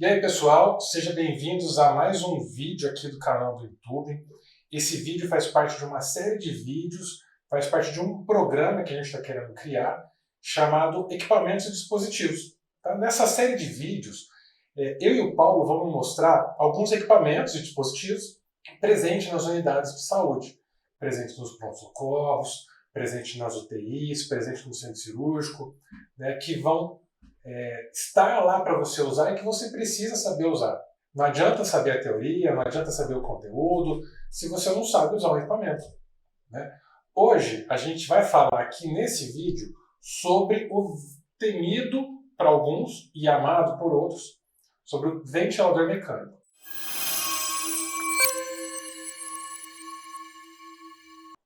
E aí pessoal, sejam bem-vindos a mais um vídeo aqui do canal do YouTube. Esse vídeo faz parte de uma série de vídeos, faz parte de um programa que a gente está querendo criar, chamado Equipamentos e Dispositivos. Tá? Nessa série de vídeos, eu e o Paulo vamos mostrar alguns equipamentos e dispositivos presentes nas unidades de saúde, presentes nos pronto-socorros, presentes nas UTIs, presentes no centro cirúrgico, né, que vão estar lá para você usar e que você precisa saber usar. Não adianta saber a teoria, não adianta saber o conteúdo, se você não sabe usar o equipamento. Né? Hoje a gente vai falar aqui nesse vídeo sobre o temido para alguns e amado por outros, sobre o ventilador mecânico.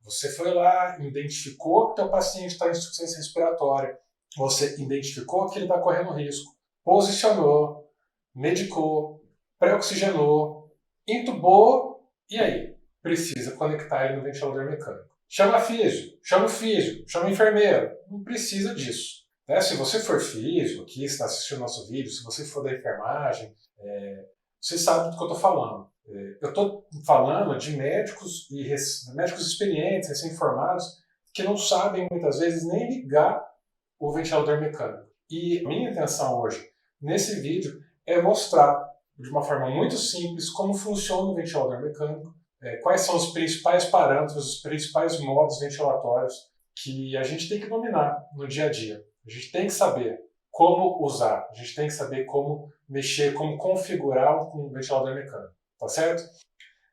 Você foi lá, identificou que o teu paciente está em insuficiência respiratória, você identificou que ele está correndo risco, posicionou, medicou, pré-oxigenou, intubou, e aí? Precisa conectar ele no ventilador mecânico. Chama físio, chama o físio, chama o enfermeiro. Não precisa disso. Né? Se você for físio, aqui está assistindo nosso vídeo, se você for da enfermagem, você sabe do que eu estou falando. Eu estou falando de médicos e médicos experientes, recém-formados, que não sabem muitas vezes nem ligar o ventilador mecânico. E a minha intenção hoje, nesse vídeo, é mostrar de uma forma muito simples como funciona o ventilador mecânico, quais são os principais parâmetros, os principais modos ventilatórios que a gente tem que dominar no dia a dia. A gente tem que saber como usar, a gente tem que saber como mexer, como configurar um ventilador mecânico, tá certo?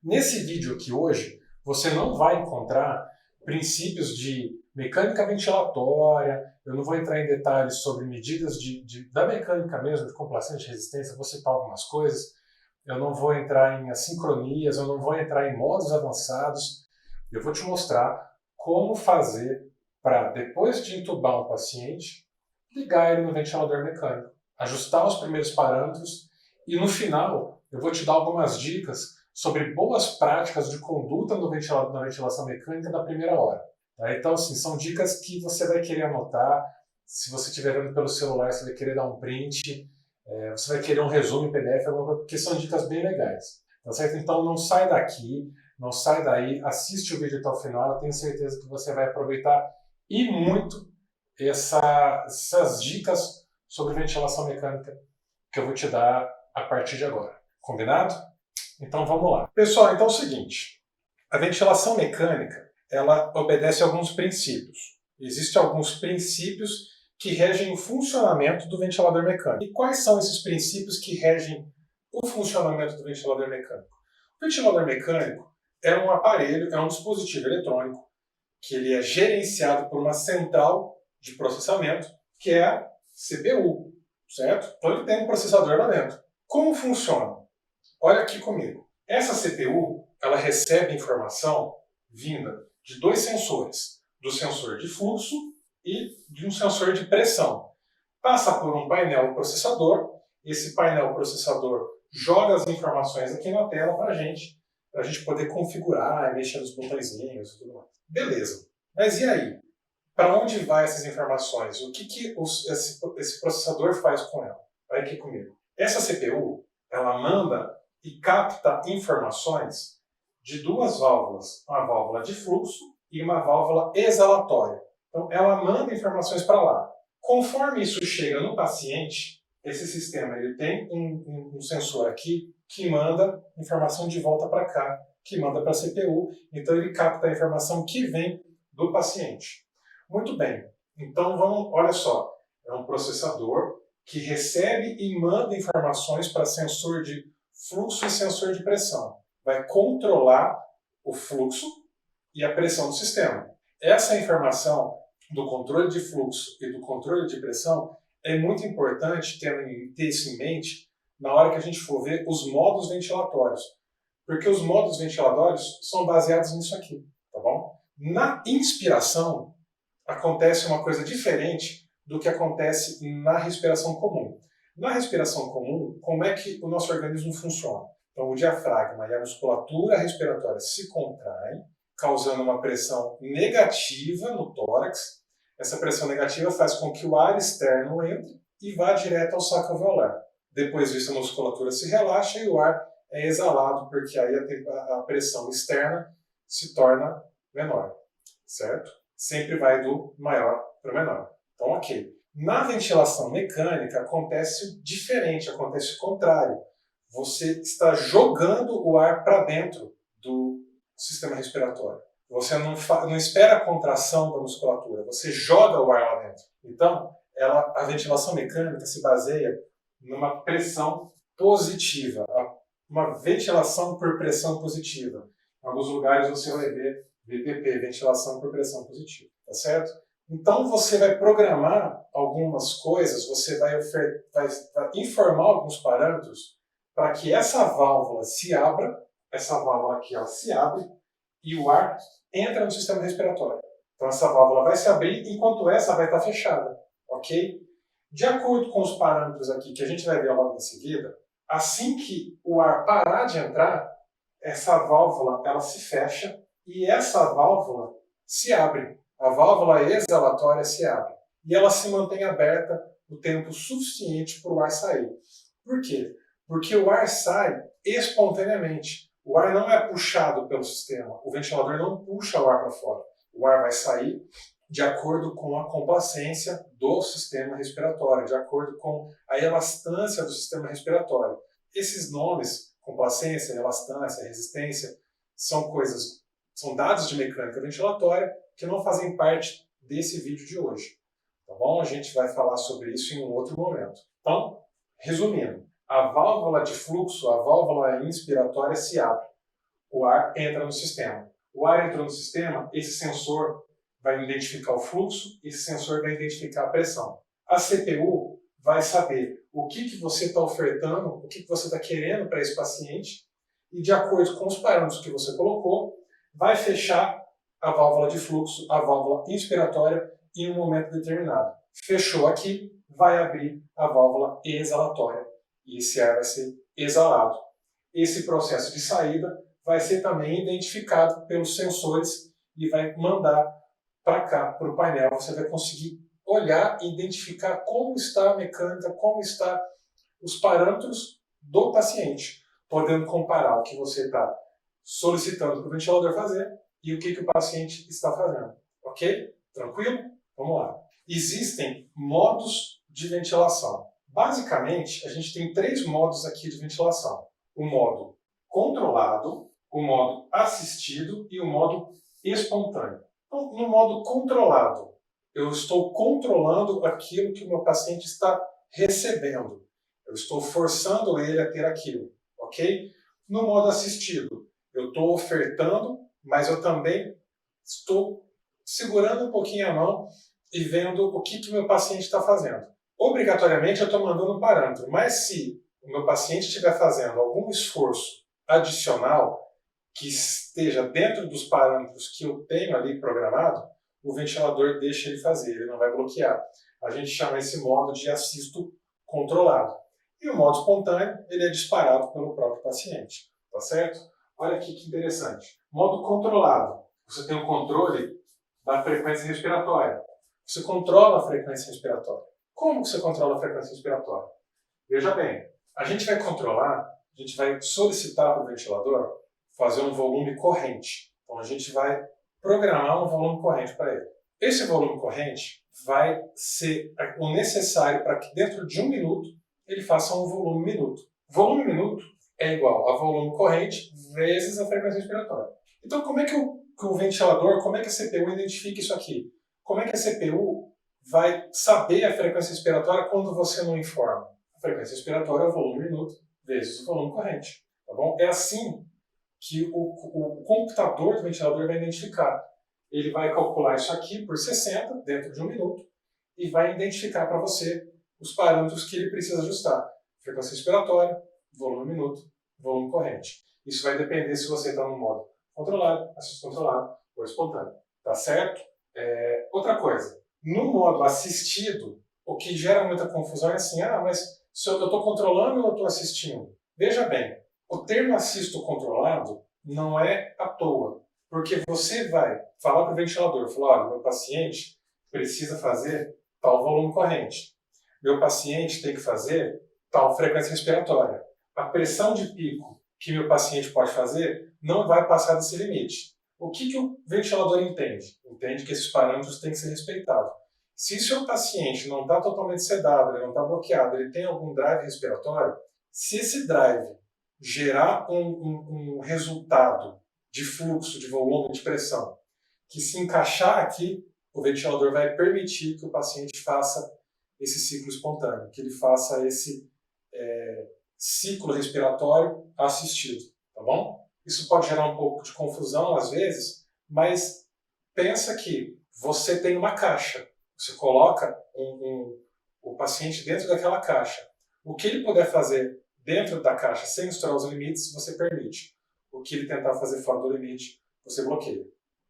Nesse vídeo aqui hoje, você não vai encontrar princípios de mecânica ventilatória, eu não vou entrar em detalhes sobre medidas da mecânica mesmo, de complacente, resistência, vou citar algumas coisas, eu não vou entrar em assincronias, eu não vou entrar em modos avançados, eu vou te mostrar como fazer para, depois de intubar um paciente, ligar ele no ventilador mecânico, ajustar os primeiros parâmetros e no final eu vou te dar algumas dicas sobre boas práticas de conduta na ventilação mecânica da primeira hora. Tá? Então, assim, são dicas que você vai querer anotar. Se você estiver vendo pelo celular, você vai querer dar um print, você vai querer um resumo em PDF, porque são dicas bem legais. Tá certo? Então, não sai daqui, não sai daí, assiste o vídeo até o final, eu tenho certeza que você vai aproveitar e muito essas dicas sobre ventilação mecânica que eu vou te dar a partir de agora. Combinado? Então vamos lá. Pessoal, então é o seguinte, a ventilação mecânica, ela obedece a alguns princípios. Existem alguns princípios que regem o funcionamento do ventilador mecânico. E quais são esses princípios que regem o funcionamento do ventilador mecânico? O ventilador mecânico é um aparelho, é um dispositivo eletrônico que ele é gerenciado por uma central de processamento, que é a CPU, certo? Então ele tem um processador lá dentro. Como funciona? Olha aqui comigo. Essa CPU, ela recebe informação vinda de dois sensores, do sensor de fluxo e de um sensor de pressão. Passa por um painel processador, esse painel processador joga as informações aqui na tela para a gente poder configurar, mexer nos botõezinhos e tudo mais. Beleza. Mas e aí? Para onde vai essas informações? O que esse processador faz com ela? Vai aqui comigo. Essa CPU, ela manda e capta informações de duas válvulas, uma válvula de fluxo e uma válvula exalatória. Então, ela manda informações para lá. Conforme isso chega no paciente, esse sistema ele tem um sensor aqui que manda informação de volta para cá, que manda para a CPU, então ele capta a informação que vem do paciente. Muito bem, então olha só, é um processador que recebe e manda informações para sensor de fluxo e sensor de pressão. Vai controlar o fluxo e a pressão do sistema. Essa informação do controle de fluxo e do controle de pressão é muito importante ter isso em mente na hora que a gente for ver os modos ventilatórios. Porque os modos ventilatórios são baseados nisso aqui, tá bom? Na inspiração, acontece uma coisa diferente do que acontece na respiração comum. Na respiração comum, como é que o nosso organismo funciona? Então, o diafragma e a musculatura respiratória se contraem, causando uma pressão negativa no tórax. Essa pressão negativa faz com que o ar externo entre e vá direto ao saco alveolar. Depois disso, a musculatura se relaxa e o ar é exalado, porque aí a pressão externa se torna menor, certo? Sempre vai do maior para o menor. Então, ok. Na ventilação mecânica acontece diferente, acontece o contrário. Você está jogando o ar para dentro do sistema respiratório. Você não espera a contração da musculatura, você joga o ar lá dentro. Então, a ventilação mecânica se baseia numa pressão positiva, uma ventilação por pressão positiva. Em alguns lugares você vai ver VPP, ventilação por pressão positiva, tá certo? Então você vai programar algumas coisas, você vai informar alguns parâmetros para que essa válvula se abra, essa válvula aqui ela se abre e o ar entra no sistema respiratório. Então essa válvula vai se abrir enquanto essa vai estar fechada, ok? De acordo com os parâmetros aqui que a gente vai ver logo em seguida, assim que o ar parar de entrar, essa válvula ela se fecha e essa válvula se abre. A válvula exalatória se abre e ela se mantém aberta o tempo suficiente para o ar sair. Por quê? Porque o ar sai espontaneamente. O ar não é puxado pelo sistema. O ventilador não puxa o ar para fora. O ar vai sair de acordo com a complacência do sistema respiratório, de acordo com a elastância do sistema respiratório. Esses nomes, complacência, elastância, resistência, são dados de mecânica ventilatória que não fazem parte desse vídeo de hoje. Tá bom? A gente vai falar sobre isso em um outro momento. Então, resumindo, a válvula de fluxo, a válvula inspiratória se abre. O ar entra no sistema. O ar entrou no sistema, esse sensor vai identificar o fluxo, esse sensor vai identificar a pressão. A CPU vai saber o que você está ofertando, o que você está querendo para esse paciente, e de acordo com os parâmetros que você colocou, vai fechar a válvula de fluxo, a válvula inspiratória, em um momento determinado. Fechou aqui, vai abrir a válvula exalatória, e esse ar vai ser exalado. Esse processo de saída vai ser também identificado pelos sensores e vai mandar para cá, para o painel. Você vai conseguir olhar e identificar como está a mecânica, como estão os parâmetros do paciente, podendo comparar o que você está solicitando para o ventilador fazer e o que o paciente está fazendo. Ok? Tranquilo? Vamos lá. Existem modos de ventilação. Basicamente, a gente tem 3 modos aqui de ventilação. O modo controlado, o modo assistido e o modo espontâneo. Então, no modo controlado, eu estou controlando aquilo que o meu paciente está recebendo. Eu estou forçando ele a ter aquilo, ok? No modo assistido, eu estou ofertando, mas eu também estou segurando um pouquinho a mão e vendo o que o meu paciente está fazendo. Obrigatoriamente eu estou mandando um parâmetro, mas se o meu paciente estiver fazendo algum esforço adicional que esteja dentro dos parâmetros que eu tenho ali programado, o ventilador deixa ele fazer, ele não vai bloquear. A gente chama esse modo de assisto controlado. E o modo espontâneo, ele é disparado pelo próprio paciente, tá certo? Olha aqui que interessante. Modo controlado. Você tem o controle da frequência respiratória. Você controla a frequência respiratória. Como você controla a frequência respiratória? Veja bem, a gente vai controlar, a gente vai solicitar para o ventilador fazer um volume corrente. Então a gente vai programar um volume corrente para ele. Esse volume corrente vai ser o necessário para que dentro de 1 minuto ele faça um volume minuto. Volume minuto é igual a volume corrente vezes a frequência respiratória. Então como é que o ventilador, como é que a CPU identifica isso aqui? Como é que a CPU vai saber a frequência respiratória quando você não informa? A frequência respiratória é o volume minuto vezes o volume corrente. Tá bom? É assim que o computador do ventilador vai identificar. Ele vai calcular isso aqui por 60 dentro de 1 minuto e vai identificar para você os parâmetros que ele precisa ajustar. Frequência respiratória, volume minuto, volume corrente. Isso vai depender se você está no modo controlado, assisto controlado ou espontâneo. Tá certo? Outra coisa, no modo assistido, o que gera muita confusão é assim, mas se eu estou controlando ou eu estou assistindo? Veja bem, o termo assisto controlado não é à toa, porque você vai falar para o ventilador, falar, olha, meu paciente precisa fazer tal volume corrente. Meu paciente tem que fazer tal frequência respiratória. A pressão de pico que meu paciente pode fazer não vai passar desse limite. O que o ventilador entende? Entende que esses parâmetros têm que ser respeitados. Se o seu paciente não está totalmente sedado, ele não está bloqueado, ele tem algum drive respiratório, se esse drive gerar um resultado de fluxo, de volume, de pressão, que se encaixar aqui, o ventilador vai permitir que o paciente faça esse ciclo espontâneo, que ele faça esse ciclo respiratório assistido, tá bom? Isso pode gerar um pouco de confusão às vezes, mas pensa que você tem uma caixa, você coloca o paciente dentro daquela caixa. O que ele puder fazer dentro da caixa sem estourar os limites, você permite. O que ele tentar fazer fora do limite, você bloqueia,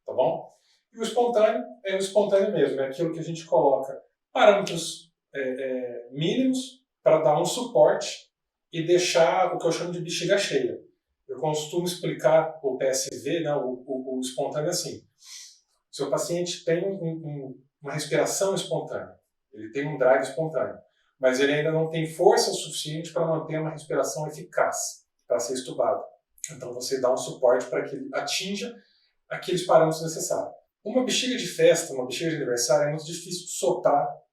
tá bom? E o espontâneo é o espontâneo mesmo, é aquilo que a gente coloca parâmetros mínimos para dar um suporte e deixar o que eu chamo de bexiga cheia. Eu costumo explicar o PSV, né, o espontâneo assim. Seu paciente tem uma respiração espontânea, ele tem um drive espontâneo, mas ele ainda não tem força suficiente para manter uma respiração eficaz, para ser estubado. Então você dá um suporte para que ele atinja aqueles parâmetros necessários. Uma bexiga de festa, uma bexiga de aniversário é muito difícil de soltar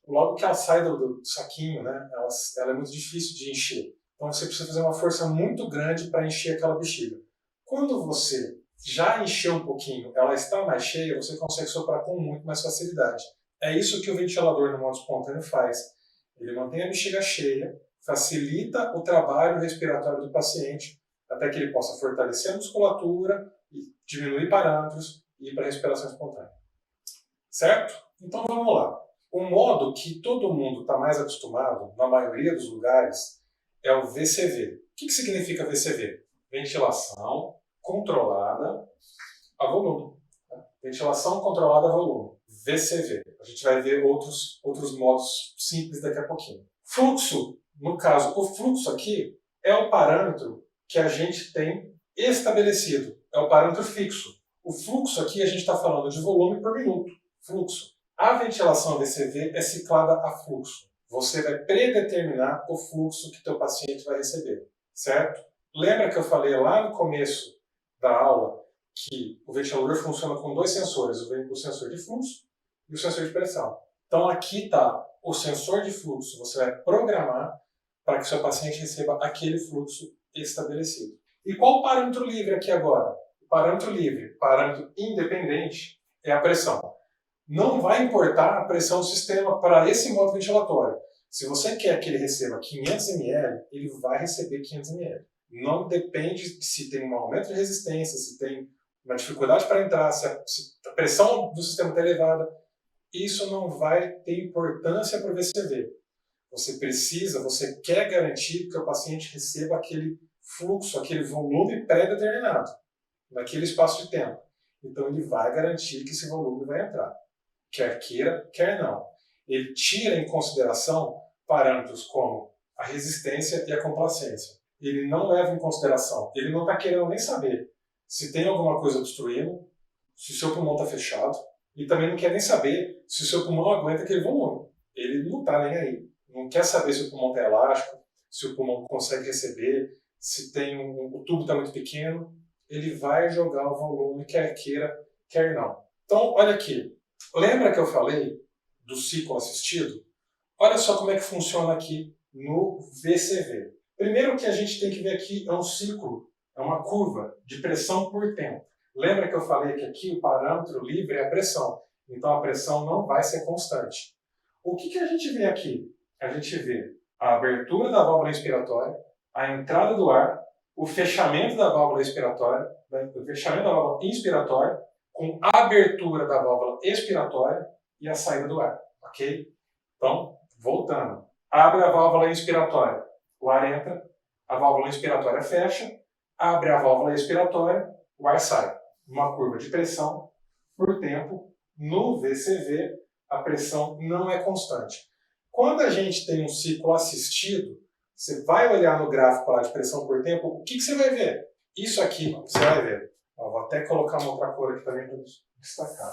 logo que ela sai do saquinho, né? Ela é muito difícil de encher. Então você precisa fazer uma força muito grande para encher aquela bexiga. Quando você já encheu um pouquinho, ela está mais cheia, você consegue soprar com muito mais facilidade. É isso que o ventilador no modo espontâneo faz. Ele mantém a bexiga cheia, facilita o trabalho respiratório do paciente, até que ele possa fortalecer a musculatura e diminuir parâmetros e ir para a respiração espontânea. Certo? Então vamos lá. O modo que todo mundo está mais acostumado, na maioria dos lugares, é o VCV. O que significa VCV? Ventilação controlada a volume. Ventilação controlada a volume. VCV. A gente vai ver outros modos simples daqui a pouquinho. Fluxo, no caso, o fluxo aqui é o parâmetro que a gente tem estabelecido. É o parâmetro fixo. O fluxo aqui a gente está falando de volume por minuto. Fluxo. A ventilação VCV é ciclada a fluxo. Você vai predeterminar o fluxo que teu paciente vai receber, certo? Lembra que eu falei lá no começo da aula que o ventilador funciona com dois sensores, o sensor de fluxo e o sensor de pressão. Então aqui está o sensor de fluxo, você vai programar para que o seu paciente receba aquele fluxo estabelecido. E qual o parâmetro livre aqui agora? O parâmetro livre, parâmetro independente, é a pressão. Não vai importar a pressão do sistema para esse modo ventilatório. Se você quer que ele receba 500 ml, ele vai receber 500 ml. Não depende se tem um aumento de resistência, se tem uma dificuldade para entrar, se a pressão do sistema está elevada. Isso não vai ter importância para o VCV. Você quer garantir que o paciente receba aquele fluxo, aquele volume pré-determinado, naquele espaço de tempo. Então ele vai garantir que esse volume vai entrar. Quer queira, quer não. Ele tira em consideração parâmetros como a resistência e a complacência. Ele não leva em consideração, ele não está querendo nem saber se tem alguma coisa obstruindo, se o seu pulmão está fechado, e também não quer nem saber se o seu pulmão aguenta aquele volume. Ele não está nem aí. Não quer saber se o pulmão está elástico, se o pulmão consegue receber, se tem o tubo está muito pequeno. Ele vai jogar o volume, quer queira, quer não. Então, olha aqui. Lembra que eu falei do ciclo assistido? Olha só como é que funciona aqui no VCV. Primeiro que a gente tem que ver aqui é um ciclo, é uma curva de pressão por tempo. Lembra que eu falei que aqui o parâmetro livre é a pressão. Então a pressão não vai ser constante. O que a gente vê aqui? A gente vê a abertura da válvula inspiratória, a entrada do ar, o fechamento da válvula inspiratória, com a abertura da válvula expiratória e a saída do ar, ok? Então, voltando. Abre a válvula inspiratória, o ar entra, a válvula inspiratória fecha, abre a válvula expiratória, o ar sai. Uma curva de pressão por tempo. No VCV, a pressão não é constante. Quando a gente tem um ciclo assistido, você vai olhar no gráfico lá de pressão por tempo, o que você vai ver? Isso aqui, você vai ver. Vou até colocar uma outra cor aqui também para destacar.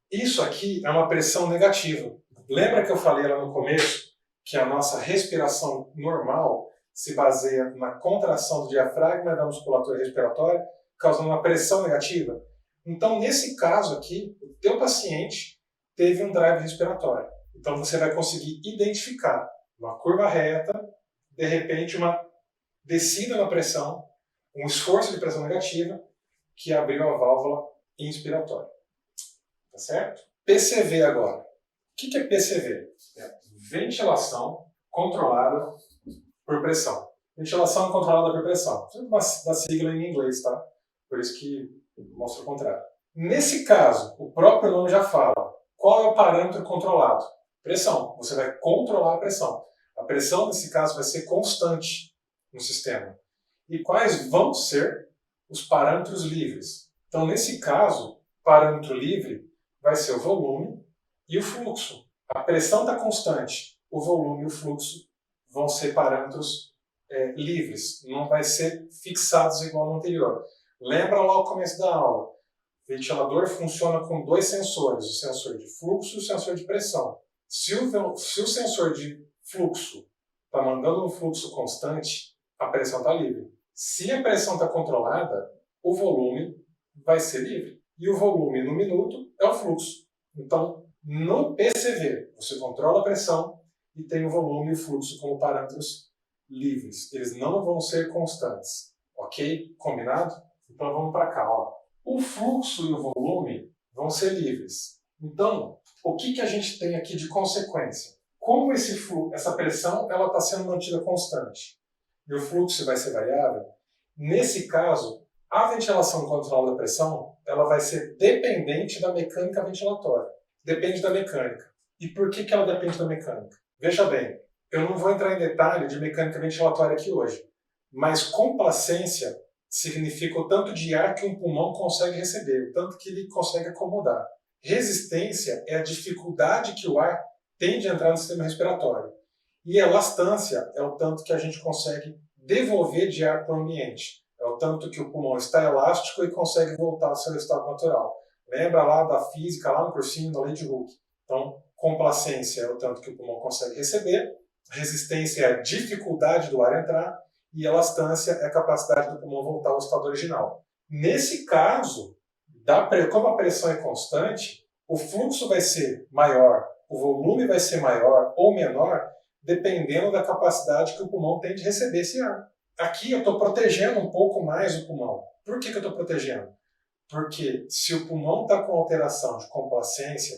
Isso aqui é uma pressão negativa. Lembra que eu falei lá no começo que a nossa respiração normal se baseia na contração do diafragma e da musculatura respiratória, causando uma pressão negativa. Então, nesse caso aqui, o teu paciente teve um drive respiratório. Então, você vai conseguir identificar uma curva reta, de repente uma descida na pressão, um esforço de pressão negativa que abriu a válvula inspiratória. Tá certo? PCV agora. O que é PCV? É ventilação controlada por pressão. Ventilação controlada por pressão. Da sigla em inglês, tá? Por isso que mostra o contrário. Nesse caso, o próprio nome já fala. Qual é o parâmetro controlado? Pressão. Você vai controlar a pressão. A pressão, nesse caso, vai ser constante no sistema. E quais vão ser os parâmetros livres? Então, nesse caso, o parâmetro livre vai ser o volume e o fluxo. A pressão está constante. O volume e o fluxo vão ser parâmetros livres. Não vai ser fixados igual no anterior. Lembra lá o começo da aula. O ventilador funciona com dois sensores. O sensor de fluxo e o sensor de pressão. Se o sensor de fluxo está mandando um fluxo constante, a pressão está livre. Se a pressão está controlada, o volume vai ser livre. E o volume no minuto é o fluxo. Então, no PCV, você controla a pressão e tem o volume e o fluxo como parâmetros livres. Eles não vão ser constantes. Ok? Combinado? Então, vamos para cá. Ó. O fluxo e o volume vão ser livres. Então, o que a gente tem aqui de consequência? Como essa pressão está sendo mantida constante e o fluxo vai ser variável, nesse caso, a ventilação controlada da pressão ela vai ser dependente da mecânica ventilatória. Depende da mecânica. E por que ela depende da mecânica? Veja bem, eu não vou entrar em detalhe de mecânica ventilatória aqui hoje, mas complacência significa o tanto de ar que um pulmão consegue receber, o tanto que ele consegue acomodar. Resistência é a dificuldade que o ar tem de entrar no sistema respiratório. E elastância é o tanto que a gente consegue devolver de ar para o ambiente. É o tanto que o pulmão está elástico e consegue voltar ao seu estado natural. Lembra lá da física, lá no cursinho da lei de Hooke. Então, complacência é o tanto que o pulmão consegue receber, resistência é a dificuldade do ar entrar e elastância é a capacidade do pulmão voltar ao estado original. Nesse caso, como a pressão é constante, o fluxo vai ser maior, o volume vai ser maior ou menor, dependendo da capacidade que o pulmão tem de receber esse ar. Aqui eu estou protegendo um pouco mais o pulmão. Por que eu estou protegendo? Porque se o pulmão está com alteração de complacência,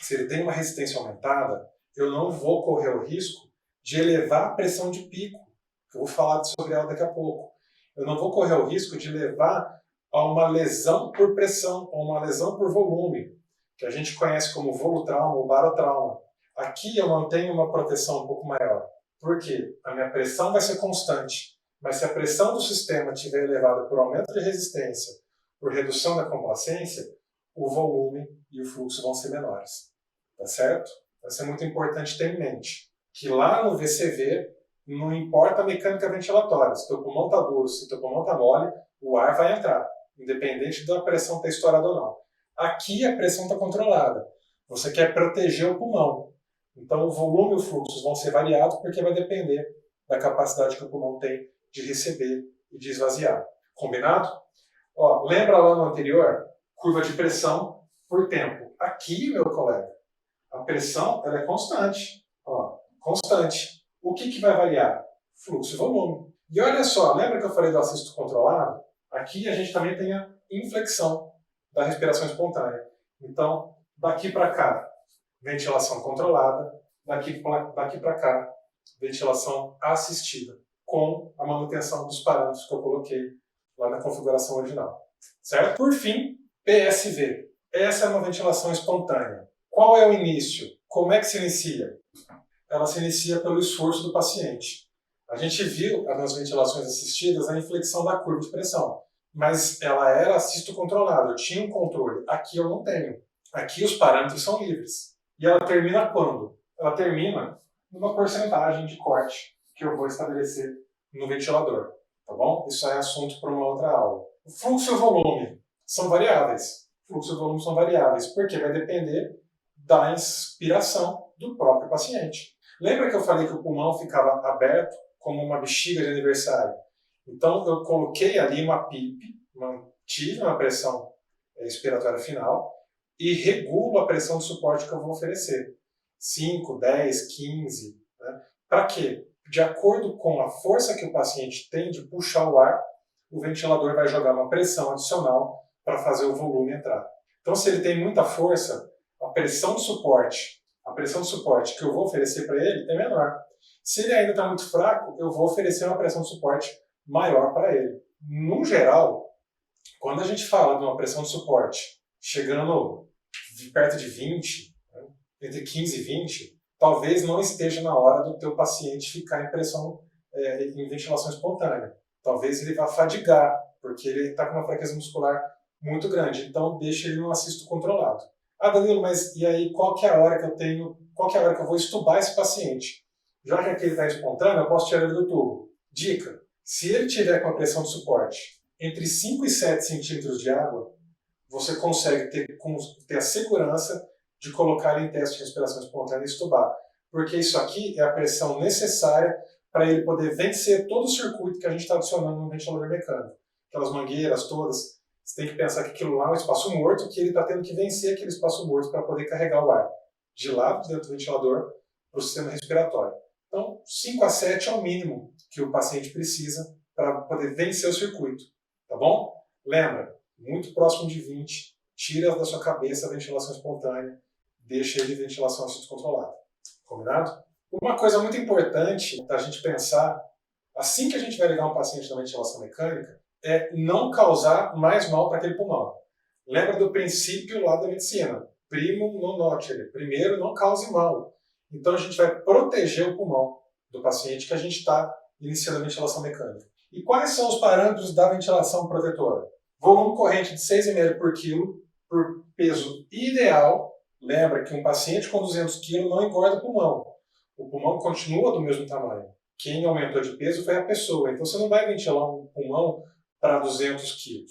se ele tem uma resistência aumentada, eu não vou correr o risco de elevar a pressão de pico, que eu vou falar sobre ela daqui a pouco. Eu não vou correr o risco de levar a uma lesão por pressão, ou uma lesão por volume, que a gente conhece como volutrauma ou barotrauma. Aqui eu mantenho uma proteção um pouco maior. Por quê? A minha pressão vai ser constante, mas se a pressão do sistema estiver elevada por aumento de resistência, por redução da complacência, o volume e o fluxo vão ser menores. Tá certo? Vai ser muito importante ter em mente que lá no VCV não importa a mecânica ventilatória. Se teu pulmão está duro, se teu pulmão está mole, o ar vai entrar, independente da pressão ter estourado ou não. Aqui a pressão está controlada. Você quer proteger o pulmão. Então o volume e o fluxo vão ser variados porque vai depender da capacidade que o pulmão tem de receber e de esvaziar. Combinado? Ó, lembra lá no anterior? Curva de pressão por tempo. Aqui, meu colega, a pressão ela é constante. Ó, constante. O que vai variar? Fluxo e volume. E olha só, lembra que eu falei do assisto controlado? Aqui a gente também tem a inflexão da respiração espontânea. Então, daqui para cá, ventilação controlada. Daqui para cá, ventilação assistida, com a manutenção dos parâmetros que eu coloquei lá na configuração original. Certo? Por fim, PSV. Essa é uma ventilação espontânea. Qual é o início? Como é que se inicia? Ela se inicia pelo esforço do paciente. A gente viu nas ventilações assistidas a inflexão da curva de pressão, mas ela era assisto controlado, eu tinha um controle. Aqui eu não tenho. Aqui os parâmetros são livres. E ela termina quando? Ela termina numa porcentagem de corte que eu vou estabelecer no ventilador. Tá bom? Isso é assunto para uma outra aula. O fluxo e o volume são variáveis. O fluxo e o volume são variáveis, porque vai depender da inspiração do próprio paciente. Lembra que eu falei que o pulmão ficava aberto como uma bexiga de aniversário? Então eu coloquei ali uma PIP, mantive uma pressão expiratória final e regulo a pressão de suporte que eu vou oferecer. 5, 10, 15. Né? Para quê? De acordo com a força que o paciente tem de puxar o ar, o ventilador vai jogar uma pressão adicional para fazer o volume entrar. Então, se ele tem muita força, a pressão de suporte que eu vou oferecer para ele é menor. Se ele ainda está muito fraco, eu vou oferecer uma pressão de suporte maior para ele. No geral, quando a gente fala de uma pressão de suporte chegando perto de 20, né, entre 15 e 20, talvez não esteja na hora do teu paciente ficar em pressão, em ventilação espontânea. Talvez ele vá fadigar, porque ele está com uma fraqueza muscular muito grande. Então, deixa ele num assisto controlado. Ah, Danilo, mas e aí qual que é a hora que eu vou estubar esse paciente? Já que aqui ele está espontâneo, eu posso tirar ele do tubo. Dica, se ele tiver com a pressão de suporte entre 5 e 7 centímetros de água, você consegue ter a segurança de colocar ele em teste de respiração espontânea e estubar. Porque isso aqui é a pressão necessária para ele poder vencer todo o circuito que a gente está adicionando no ventilador mecânico. Aquelas mangueiras todas, você tem que pensar que aquilo lá é um espaço morto, que ele está tendo que vencer aquele espaço morto para poder carregar o ar de lá dentro do ventilador para o sistema respiratório. Então, 5 a 7 é o mínimo que o paciente precisa para poder vencer o circuito. Tá bom? Lembra, muito próximo de 20, tira da sua cabeça a ventilação espontânea, deixa ele de ventilação assistida controlada. Combinado? Uma coisa muito importante da gente pensar, assim que a gente vai ligar um paciente na ventilação mecânica, é não causar mais mal para aquele pulmão. Lembra do princípio lá da medicina? Primum non nocere. Primeiro, não cause mal. Então a gente vai proteger o pulmão do paciente que a gente está iniciando a ventilação mecânica. E quais são os parâmetros da ventilação protetora? Volume corrente de 6 ml por quilo por peso ideal. Lembra que um paciente com 200 kg não engorda o pulmão. O pulmão continua do mesmo tamanho. Quem aumentou de peso foi a pessoa. Então você não vai ventilar um pulmão para 200 kg.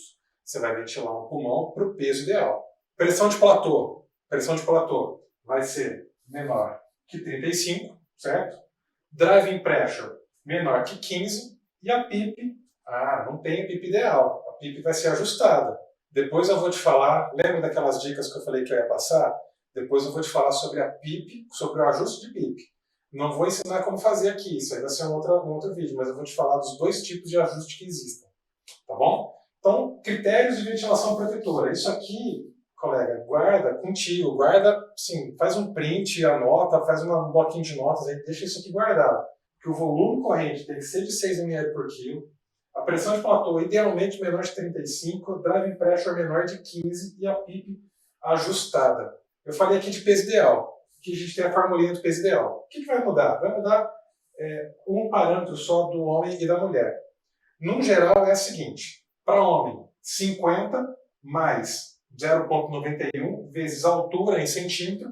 Você vai ventilar um pulmão para o peso ideal. Pressão de platô. Pressão de platô vai ser menor que 35, certo? Driving pressure menor que 15. E a PIP, não tem a PIP ideal. A PIP vai ser ajustada. Depois eu vou te falar, lembra daquelas dicas que eu falei que eu ia passar? Depois eu vou te falar sobre a PIP, sobre o ajuste de PIP. Não vou ensinar como fazer aqui, isso aí vai ser um outro vídeo, mas eu vou te falar dos dois tipos de ajuste que existem. Tá bom? Então, critérios de ventilação protetora. Isso aqui, colega, guarda contigo, guarda, sim, faz um print, anota, faz um bloquinho de notas, aí deixa isso aqui guardado. Que o volume corrente tem que ser de 6 ml por quilo, a pressão de platô idealmente menor de 35, o driving pressure menor de 15 e a PIP ajustada. Eu falei aqui de peso ideal, que a gente tem a formulinha do peso ideal. O que vai mudar? Vai mudar um parâmetro só do homem e da mulher. No geral é o seguinte, para homem, 50 mais 0,91 vezes altura em centímetro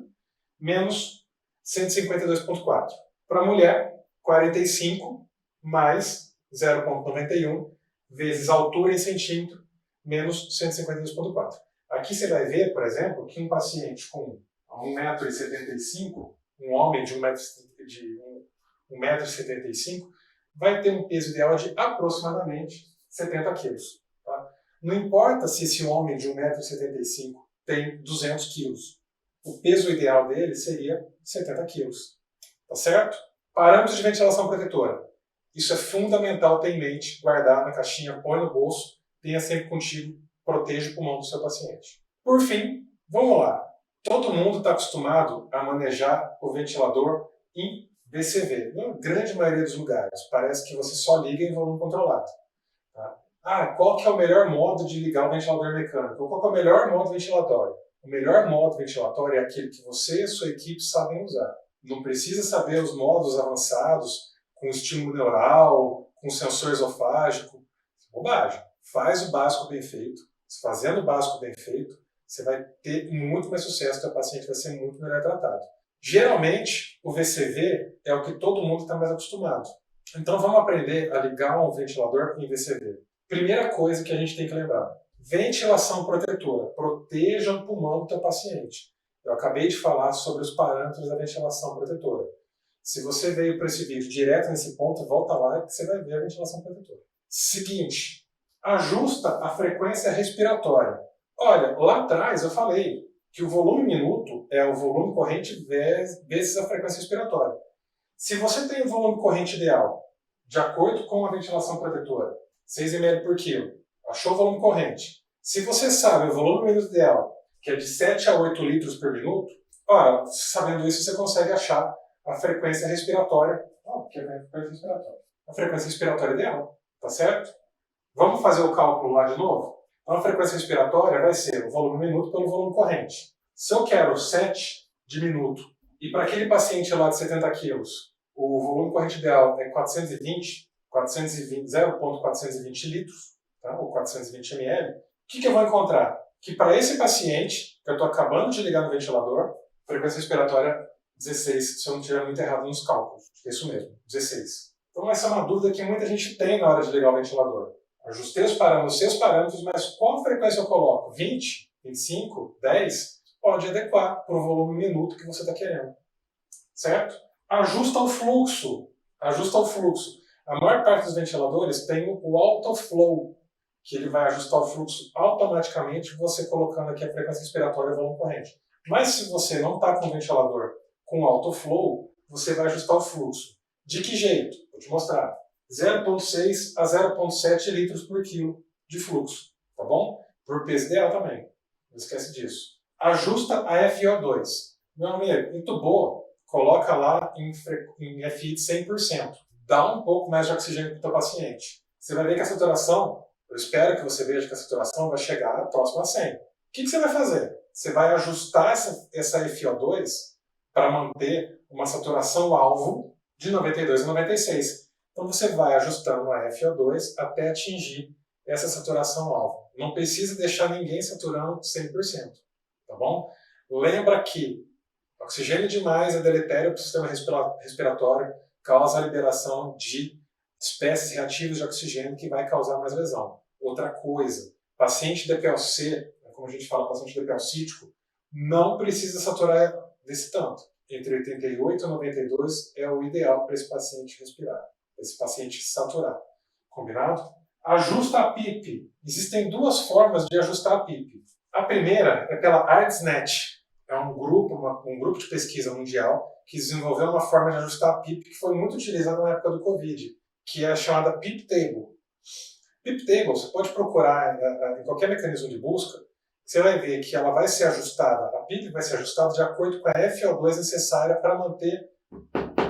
menos 152,4. Para mulher, 45 mais 0,91 vezes altura em centímetro menos 152,4. Aqui você vai ver, por exemplo, que um paciente com 1,75 m, um homem de 1,75 m, vai ter um peso ideal de aproximadamente 70 kg. Tá? Não importa se esse homem de 1,75 m tem 200 kg. O peso ideal dele seria 70 kg. Tá certo? Parâmetros de ventilação protetora. Isso é fundamental ter em mente, guardar na caixinha, põe no bolso, tenha sempre contigo, proteja o pulmão do seu paciente. Por fim, vamos lá. Todo mundo está acostumado a manejar o ventilador em VCV, na grande maioria dos lugares. Parece que você só liga em volume controlado. Tá? Qual que é o melhor modo de ligar o ventilador mecânico? Ou qual que é o melhor modo ventilatório? O melhor modo ventilatório é aquele que você e a sua equipe sabem usar. Não precisa saber os modos avançados, com estímulo neural, com sensor esofágico. Bobagem. Faz o básico bem feito. Fazendo o básico bem feito, você vai ter muito mais sucesso, o paciente vai ser muito melhor tratado. Geralmente, o VCV é o que todo mundo está mais acostumado. Então vamos aprender a ligar um ventilador em VCV. Primeira coisa que a gente tem que lembrar. Ventilação protetora. Proteja o pulmão do teu paciente. Eu acabei de falar sobre os parâmetros da ventilação protetora. Se você veio para esse vídeo direto nesse ponto, volta lá que você vai ver a ventilação protetora. Seguinte, ajusta a frequência respiratória. Olha, lá atrás eu falei que o volume minuto é o volume corrente vezes a frequência respiratória. Se você tem o volume corrente ideal, de acordo com a ventilação protetora, 6 ml por quilo, achou o volume corrente. Se você sabe o volume minuto ideal, que é de 7 a 8 litros por minuto, ora, sabendo isso, você consegue achar a frequência respiratória. Que é a frequência respiratória. A frequência respiratória ideal, tá certo? Vamos fazer o cálculo lá de novo? Então, a frequência respiratória vai ser o volume minuto pelo volume corrente. Se eu quero 7 de minuto, e para aquele paciente lá de 70 quilos, o volume corrente ideal é 0,420 litros, tá? Ou 420 ml, o que eu vou encontrar? Que para esse paciente, que eu estou acabando de ligar no ventilador, frequência respiratória 16, se eu não estiver muito errado nos cálculos. É isso mesmo, 16. Então essa é uma dúvida que muita gente tem na hora de ligar o ventilador. Ajustei os parâmetros, seus parâmetros, mas qual frequência eu coloco? 20? 25? 10? Pode adequar para o volume minuto que você está querendo. Certo? Ajusta o fluxo. Ajusta o fluxo. A maior parte dos ventiladores tem o autoflow, que ele vai ajustar o fluxo automaticamente, você colocando aqui a frequência respiratória e o volume corrente. Mas se você não está com o ventilador com autoflow, você vai ajustar o fluxo. De que jeito? Vou te mostrar. 0,6 a 0,7 litros por quilo de fluxo, tá bom? Por peso ideal também. Não esquece disso. Ajusta a FiO2. Meu amigo, entubou, coloca lá em FI de 100%. Dá um pouco mais de oxigênio para o teu paciente. Você vai ver que a saturação, eu espero que você veja que a saturação vai chegar próximo a 100. O que você vai fazer? Você vai ajustar essa FiO2 para manter uma saturação alvo de 92 a 96. Então você vai ajustando a FiO2 até atingir essa saturação alvo. Não precisa deixar ninguém saturando 100%, tá bom? Lembra que oxigênio demais é deletério para o sistema respiratório, causa a liberação de espécies reativas de oxigênio que vai causar mais lesão. Outra coisa, paciente DPLC, como a gente fala, paciente DPLcítico, não precisa saturar desse tanto. Entre 88 e 92 é o ideal para esse paciente respirar, para esse paciente saturar. Combinado? Ajusta a PIP. Existem duas formas de ajustar a PIP. A primeira é pela ARDSNet. É um grupo de pesquisa mundial que desenvolveu uma forma de ajustar a PIP que foi muito utilizada na época do Covid, que é a chamada PIP Table. PIP Table, você pode procurar em qualquer mecanismo de busca, você vai ver que ela vai ser ajustada, a PIP vai ser ajustada de acordo com a FiO2 necessária para manter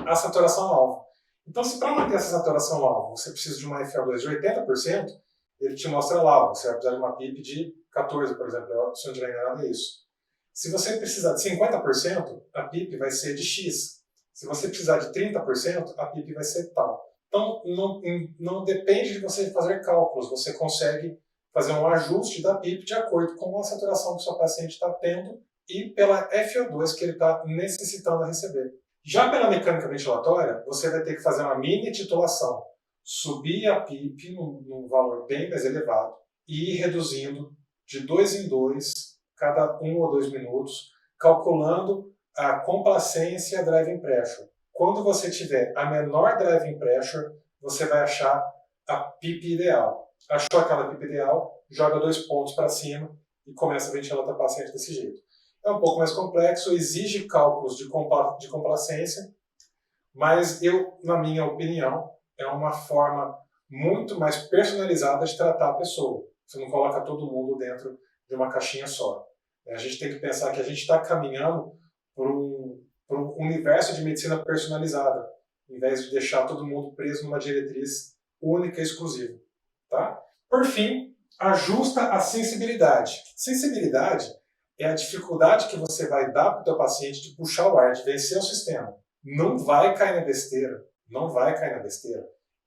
a saturação alvo. Então, se para manter essa saturação alvo você precisa de uma FiO2 de 80%, ele te mostra lá, você vai precisar de uma PIP de 14, por exemplo, se não estiver enganado é isso. Se você precisar de 50%, a PIP vai ser de X. Se você precisar de 30%, a PIP vai ser tal. Então, não depende de você fazer cálculos, você consegue fazer um ajuste da PIP de acordo com a saturação que o seu paciente está tendo e pela FiO2 que ele está necessitando receber. Já pela mecânica ventilatória, você vai ter que fazer uma mini titulação, subir a PIP num valor bem mais elevado e ir reduzindo de 2 em 2, cada 1 ou 2 minutos, calculando a complacência driving pressure. Quando você tiver a menor driving pressure, você vai achar a PIP ideal. Achou aquela PIP ideal, joga 2 pontos para cima e começa a ventilar o paciente desse jeito. É um pouco mais complexo, exige cálculos de complacência, mas na minha opinião, é uma forma muito mais personalizada de tratar a pessoa. Você não coloca todo mundo dentro de uma caixinha só. A gente tem que pensar que a gente está caminhando por um universo de medicina personalizada, em vez de deixar todo mundo preso numa diretriz única e exclusiva. Tá? Por fim, ajusta a sensibilidade. Sensibilidade é a dificuldade que você vai dar para o teu paciente de puxar o ar, de vencer o sistema. Não vai cair na besteira,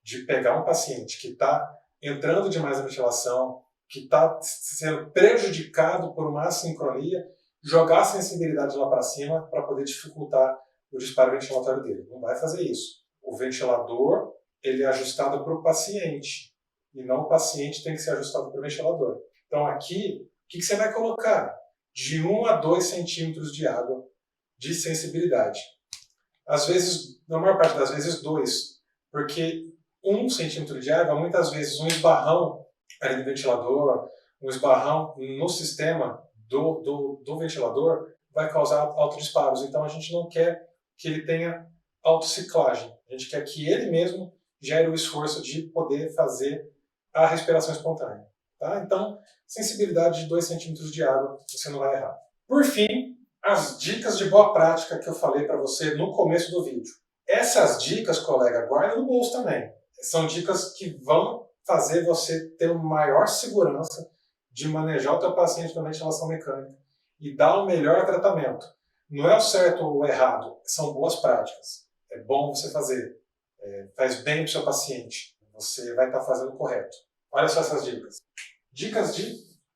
de pegar um paciente que está entrando demais na ventilação, que está sendo prejudicado por uma assincronia, jogar a sensibilidade lá para cima para poder dificultar o disparo ventilatório dele. Não vai fazer isso. O ventilador ele é ajustado para o paciente e não o paciente tem que ser ajustado para o ventilador. Então aqui, o que você vai colocar? De 1 a 2 centímetros de água de sensibilidade. Às vezes, na maior parte das vezes, 2. Porque 1 centímetro de água, muitas vezes, um esbarrão ali no ventilador, um esbarrão no sistema do ventilador vai causar autodisparos. Então, a gente não quer que ele tenha autociclagem. A gente quer que ele mesmo gere o esforço de poder fazer a respiração espontânea. Tá? Então, sensibilidade de 2 centímetros de água, você não vai errar. Por fim, as dicas de boa prática que eu falei para você no começo do vídeo. Essas dicas, colega, guarda no bolso também. São dicas que vão fazer você ter uma maior segurança de manejar o teu paciente na ventilação mecânica e dar o melhor tratamento. Não é o certo ou o errado, são boas práticas. É bom você fazer, faz bem para o seu paciente, você vai estar fazendo o correto. Olha só essas dicas. Dicas de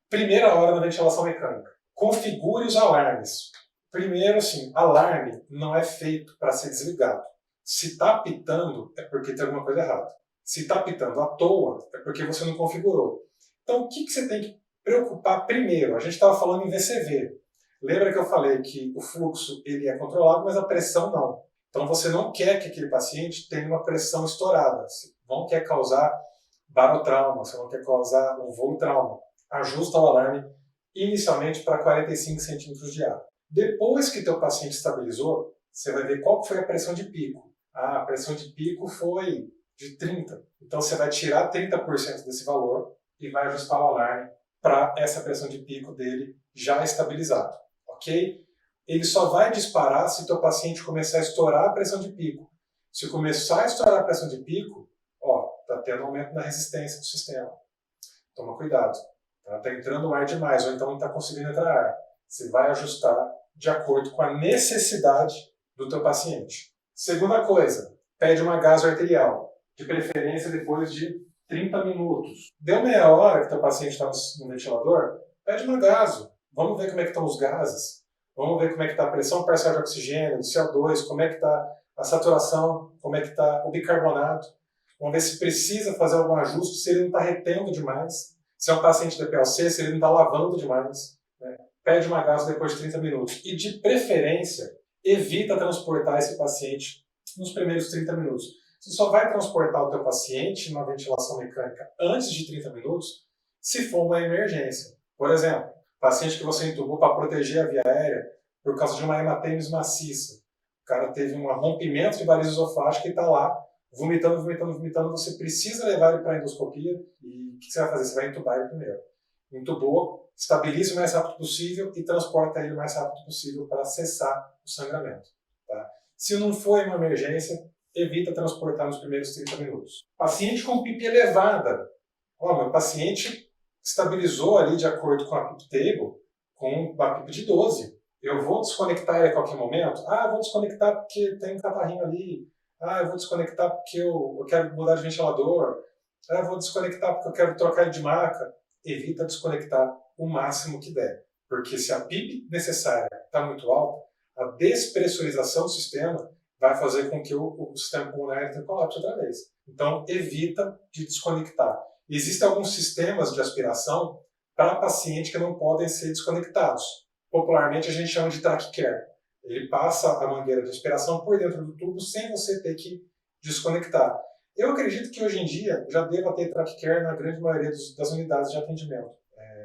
primeira hora na ventilação mecânica. Configure os alarmes. Primeiro, assim, alarme não é feito para ser desligado. Se está apitando, é porque tem alguma coisa errada. Se está apitando à toa, é porque você não configurou. Então, o que você tem que preocupar primeiro? A gente estava falando em VCV. Lembra que eu falei que o fluxo ele é controlado, mas a pressão não. Então, você não quer que aquele paciente tenha uma pressão estourada. Você não quer causar barotrauma, você não quer causar um voo-trauma. Ajusta o alarme inicialmente para 45 centímetros de ar. Depois que teu paciente estabilizou, você vai ver qual foi a pressão de pico. A pressão de pico foi de 30. Então você vai tirar 30% desse valor e vai ajustar o alarme para essa pressão de pico dele já estabilizado, ok? Ele só vai disparar se teu paciente começar a estourar a pressão de pico. Se começar a estourar a pressão de pico, está tendo aumento na resistência do sistema. Toma cuidado. Está entrando ar demais, ou então não está conseguindo entrar ar. Você vai ajustar de acordo com a necessidade do teu paciente. Segunda coisa, pede uma gaso arterial, de preferência depois de 30 minutos. Deu meia hora que teu paciente está no ventilador, pede uma gaso. Vamos ver como é que estão os gases. Vamos ver como é que está a pressão parcial de oxigênio, do CO2, como é que está a saturação, como é que está o bicarbonato. Vamos ver se precisa fazer algum ajuste, se ele não está retendo demais. Se é um paciente de PLC, se ele não está lavando demais. Né? Pede uma gaso depois de 30 minutos. E, de preferência, evita transportar esse paciente nos primeiros 30 minutos. Você só vai transportar o teu paciente na ventilação mecânica antes de 30 minutos se for uma emergência. Por exemplo, paciente que você entubou para proteger a via aérea por causa de uma hematêmese maciça. O cara teve um rompimento de variz esofágica e está lá vomitando, você precisa levar ele para a endoscopia e o que você vai fazer? Você vai entubar ele primeiro. Entubou, estabiliza o mais rápido possível e transporta ele o mais rápido possível para cessar o sangramento. Tá? Se não for uma emergência, evita transportar nos primeiros 30 minutos. Paciente com PIP elevada. Meu paciente estabilizou ali de acordo com a PIP table com a PIP de 12. Eu vou desconectar ele a qualquer momento? Vou desconectar porque tem um catarrinho ali. Eu vou desconectar porque eu quero mudar de ventilador. Eu vou desconectar porque eu quero trocar ele de maca. Evita desconectar o máximo que der. Porque se a PIP necessária está muito alta, a despressurização do sistema vai fazer com que o sistema pulmonar entre em colapso outra vez. Então, evita de desconectar. Existem alguns sistemas de aspiração para pacientes que não podem ser desconectados. Popularmente, a gente chama de TrackCare. Ele passa a mangueira de aspiração por dentro do tubo sem você ter que desconectar. Eu acredito que hoje em dia já deva ter TrackCare na grande maioria das unidades de atendimento.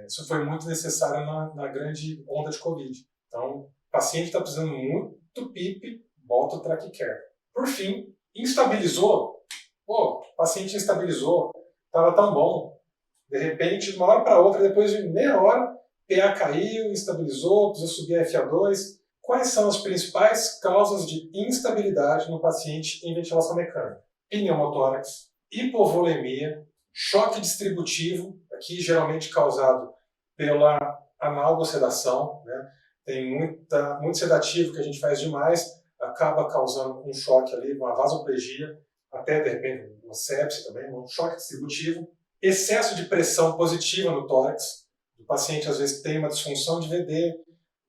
Isso foi muito necessário na grande onda de Covid. Então, o paciente está precisando muito PIP, bota o TrackCare. Por fim, instabilizou. O paciente instabilizou, estava tão bom. De repente, de uma hora para outra, depois de meia hora, PA caiu, instabilizou, precisou subir a FA2. Quais são as principais causas de instabilidade no paciente em ventilação mecânica? Pneumotórax, hipovolemia, choque distributivo, aqui geralmente causado pela analgosedação, né? Tem muito sedativo que a gente faz demais, acaba causando um choque ali, uma vasoplegia, até de repente uma sepse também, um choque distributivo. Excesso de pressão positiva no tórax, o paciente às vezes tem uma disfunção de VD,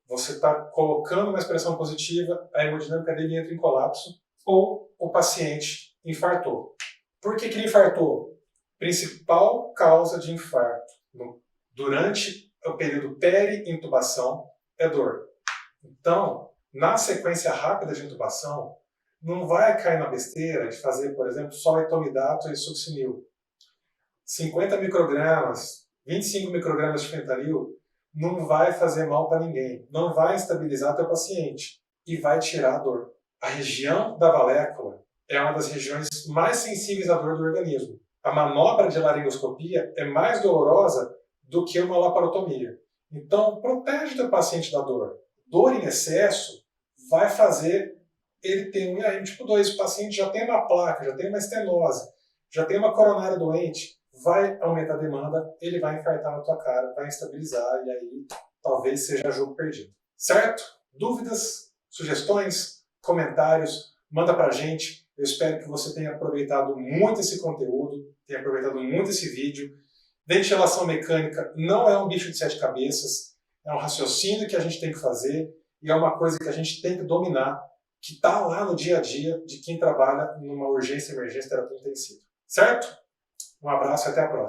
você está colocando uma expressão positiva, a hemodinâmica dele entra em colapso, ou o paciente infartou. Por que ele infartou? Principal causa de infarto durante o período peri-intubação é dor. Então, na sequência rápida de intubação, não vai cair na besteira de fazer, por exemplo, só etomidato e succinil. 50 microgramas, 25 microgramas de fentanil não vai fazer mal para ninguém, não vai estabilizar teu paciente e vai tirar a dor. A região da valécula é uma das regiões mais sensíveis à dor do organismo. A manobra de laringoscopia é mais dolorosa do que uma laparotomia. Então, protege teu paciente da dor. Dor em excesso vai fazer ele ter um IAM tipo 2. O paciente já tem uma placa, já tem uma estenose, já tem uma coronária doente, vai aumentar a demanda, ele vai infartar na tua cara, vai instabilizar e aí talvez seja jogo perdido. Certo? Dúvidas, sugestões, comentários, manda pra gente. Eu espero que você tenha aproveitado muito esse conteúdo, tenha aproveitado muito esse vídeo. Ventilação mecânica não é um bicho de 7 cabeças, é um raciocínio que a gente tem que fazer e é uma coisa que a gente tem que dominar, que está lá no dia a dia de quem trabalha numa urgência, emergência, terapia intensiva. Certo? Um abraço e até a próxima.